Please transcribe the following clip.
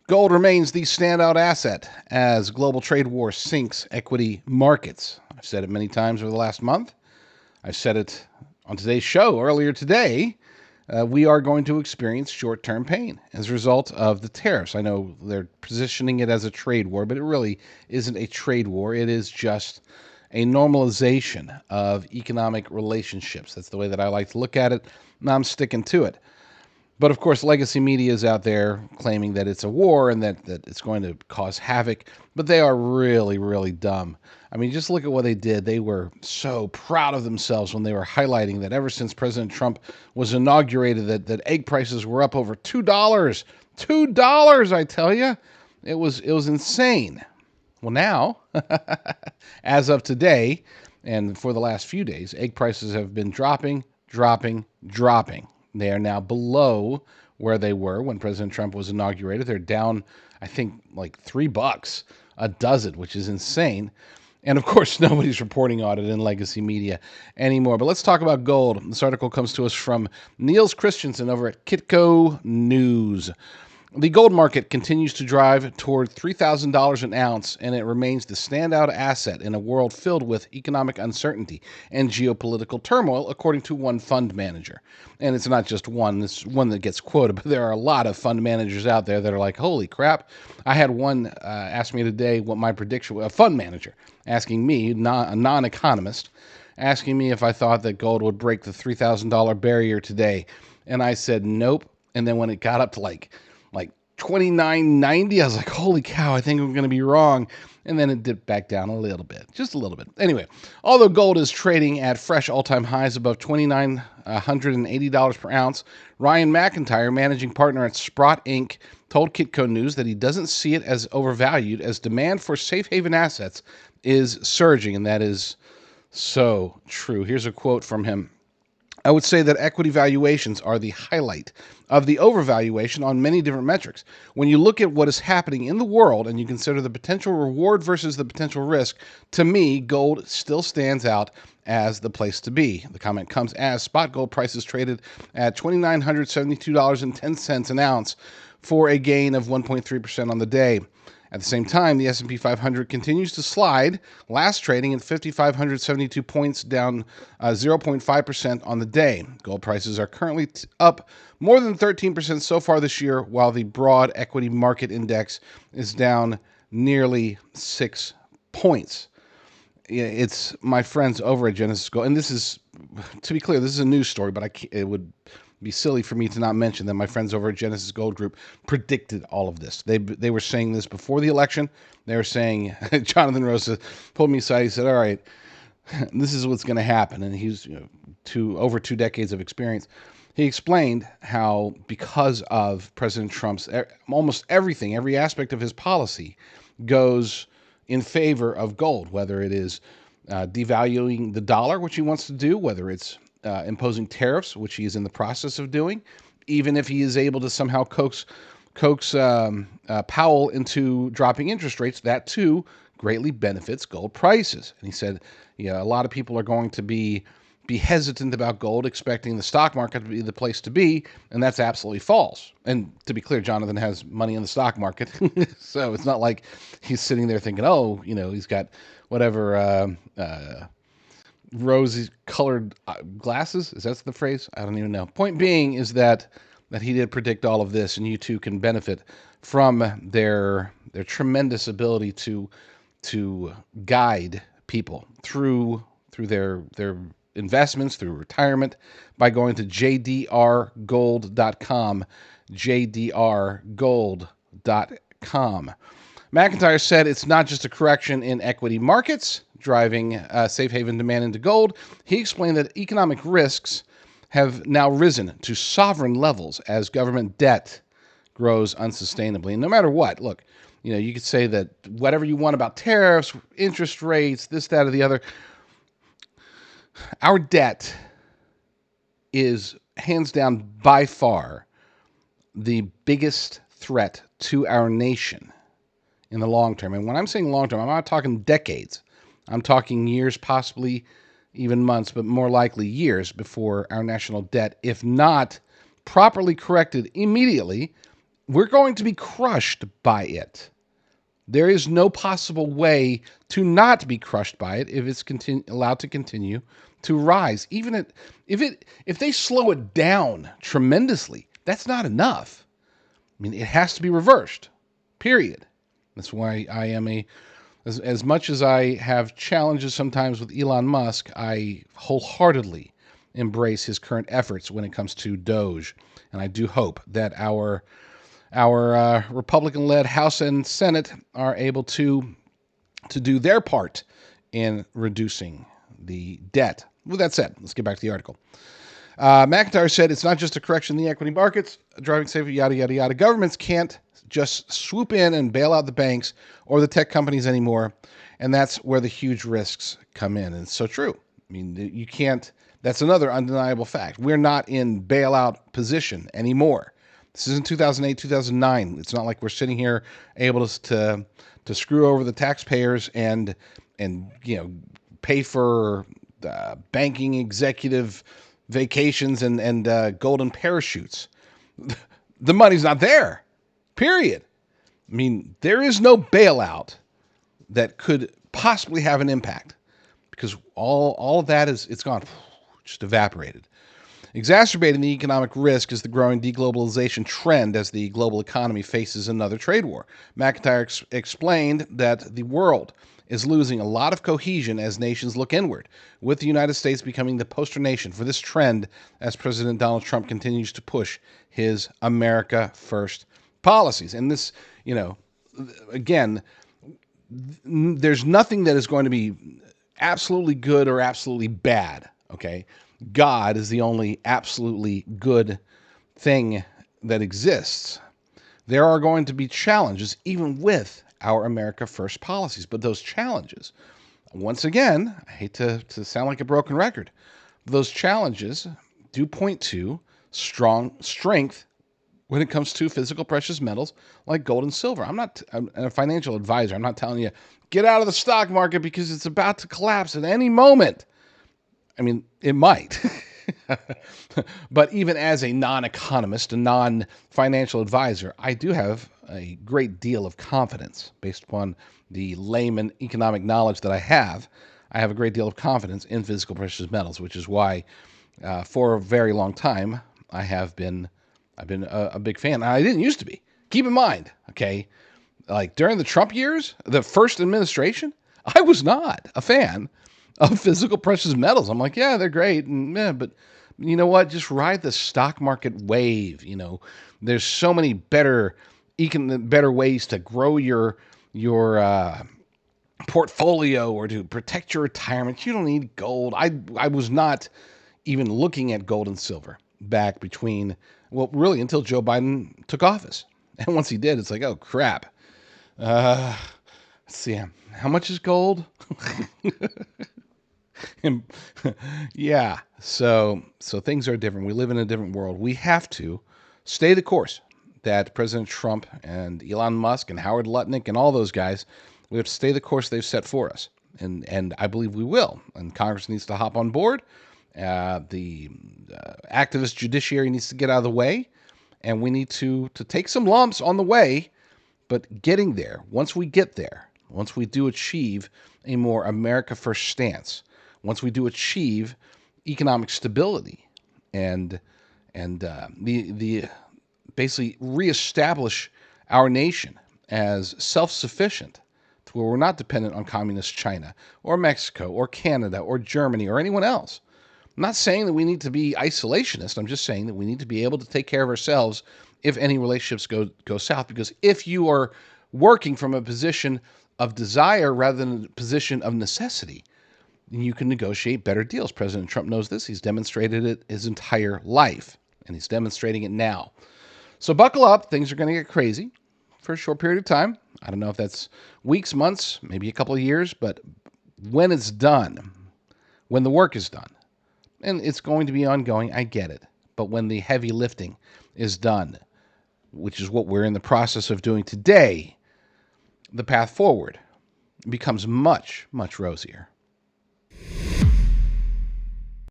Gold remains the standout asset as global trade war sinks equity markets. I've said it many times over the last month. I said it on today's show earlier today. We are going to experience short-term pain as a result of the tariffs. I know they're positioning it as a trade war, but it really isn't a trade war. It is just a normalization of economic relationships. That's the way that I like to look at it, and I'm sticking to it. But of course, legacy media is out there claiming that it's a war and that it's going to cause havoc. But they are really, really dumb. I mean, just look at what they did. They were so proud of themselves when they were highlighting that ever since President Trump was inaugurated, that egg prices were up over $2. $2, I tell you. It was insane. Well, now, as of today, and for the last few days, egg prices have been dropping. They are now below where they were when President Trump was inaugurated. They're down, I think, like $3 a dozen, which is insane. And of course, nobody's reporting on it in legacy media anymore. But let's talk about gold. This article comes to us from Niels Christensen over at Kitco News. The gold market continues to drive toward $3,000 an ounce, and it remains the standout asset in a world filled with economic uncertainty and geopolitical turmoil, according to one fund manager. And it's not just one, it's one that gets quoted, but there are a lot of fund managers out there that are like, holy crap. I had one ask me today what my prediction was, a fund manager asking me, a non-economist, asking me if I thought that gold would break the $3,000 barrier today. And I said, nope. And then when it got up to like $29.90, I was like, holy cow, I think I'm going to be wrong. And then it dipped back down a little bit, just a little bit. Anyway, although gold is trading at fresh all-time highs above $2,980 per ounce, Ryan McIntyre, managing partner at Sprott Inc., told Kitco News that he doesn't see it as overvalued as demand for safe haven assets is surging, and that is so true. Here's a quote from him. I would say that equity valuations are the highlight of the overvaluation on many different metrics. When you look at what is happening in the world and you consider the potential reward versus the potential risk, to me, gold still stands out as the place to be. The comment comes as spot gold prices traded at $2,972.10 an ounce for a gain of 1.3% on the day. At the same time, the S&P 500 continues to slide, last trading at 5,572 points, down 0.5% on the day. Gold prices are currently up more than 13% so far this year, while the broad equity market index is down nearly 6 points. It's my friends over at Genesis Gold, and this is, to be clear, this is a news story, but it would be silly for me to not mention that my friends over at Genesis Gold Group predicted all of this. They were saying this before the election. They were saying, Jonathan Rosa pulled me aside. He said, all right, this is what's going to happen. And he's over 2 decades of experience. He explained how because of President Trump's almost everything, every aspect of his policy goes in favor of gold, whether it is devaluing the dollar, which he wants to do, whether it's imposing tariffs, which he is in the process of doing, even if he is able to somehow coax Powell into dropping interest rates, that too greatly benefits gold prices. And he said, a lot of people are going to be hesitant about gold, expecting the stock market to be the place to be, and that's absolutely false. And to be clear, Jonathan has money in the stock market, so it's not like he's sitting there thinking, he's got whatever rose-colored glasses. Is that the phrase? I don't even know. Point being is that he did predict all of this, and you too can benefit from their tremendous ability to guide people through their investments, through retirement, by going to jdrgold.com, jdrgold.com. McIntyre said it's not just a correction in equity markets driving safe haven demand into gold. He explained that economic risks have now risen to sovereign levels as government debt grows unsustainably. And no matter what, look, you could say that whatever you want about tariffs, interest rates, this, that, or the other, our debt is hands down by far the biggest threat to our nation in the long term. And when I'm saying long term, I'm not talking decades. I'm talking years, possibly even months, but more likely years before our national debt, if not properly corrected immediately, we're going to be crushed by it. There is no possible way to not be crushed by it if it's allowed to continue to rise. Even if they slow it down tremendously, that's not enough. I mean, it has to be reversed. Period. That's why I am as much as I have challenges sometimes with Elon Musk, I wholeheartedly embrace his current efforts when it comes to Doge, and I do hope that our Republican-led House and Senate are able to do their part in reducing the debt. With that said, let's get back to the article. McIntyre said it's not just a correction in the equity markets, driving safety, yada, yada, yada. Governments can't just swoop in and bail out the banks or the tech companies anymore, and that's where the huge risks come in. And it's so true. I mean, you can't. That's another undeniable fact. We're not in bailout position anymore. This isn't 2008, 2009. It's not like we're sitting here able to screw over the taxpayers and pay for banking executive vacations and golden parachutes. The money's not there. Period. I mean, there is no bailout that could possibly have an impact because all of that it's gone, just evaporated. Exacerbating the economic risk is the growing deglobalization trend as the global economy faces another trade war. McIntyre explained that the world is losing a lot of cohesion as nations look inward, with the United States becoming the poster nation for this trend as President Donald Trump continues to push his America First policies. And this, again, there's nothing that is going to be absolutely good or absolutely bad, okay? God is the only absolutely good thing that exists. There are going to be challenges even with our America First policies, but those challenges, once again, I hate to sound like a broken record, those challenges do point to strength when it comes to physical precious metals like gold and silver. I'm a financial advisor. I'm not telling you, get out of the stock market because it's about to collapse at any moment. I mean, it might. But even as a non-economist, a non-financial advisor, I do have a great deal of confidence based upon the layman economic knowledge that I have. I have a great deal of confidence in physical precious metals, which is why for a very long time I've been a big fan. I didn't used to be. Keep in mind, okay, like during the Trump years, the first administration, I was not a fan of physical precious metals. I'm like, yeah, they're great, but you know what? Just ride the stock market wave. There's so many better ways to grow your portfolio or to protect your retirement. You don't need gold. I was not even looking at gold and silver back between, well, really until Joe Biden took office. And once he did, it's like, oh crap. Let's see, how much is gold? Yeah, so things are different. We live in a different world. We have to stay the course that President Trump and Elon Musk and Howard Lutnick and all those guys, we have to stay the course they've set for us. And I believe we will. And Congress needs to hop on board. The activist judiciary needs to get out of the way. And we need to take some lumps on the way. But getting there, once we get there, once we do achieve a more America First stance, once we do achieve economic stability and the basically reestablish our nation as self-sufficient to where we're not dependent on communist China or Mexico or Canada or Germany or anyone else. I'm not saying that we need to be isolationist. I'm just saying that we need to be able to take care of ourselves if any relationships go south. Because if you are working from a position of desire rather than a position of necessity, you can negotiate better deals. President Trump knows this. He's demonstrated it his entire life, and he's demonstrating it now. So buckle up. Things are going to get crazy for a short period of time. I don't know if that's weeks, months, maybe a couple of years, but when it's done, when the work is done, and it's going to be ongoing, I get it. But when the heavy lifting is done, which is what we're in the process of doing today, the path forward becomes much, much rosier.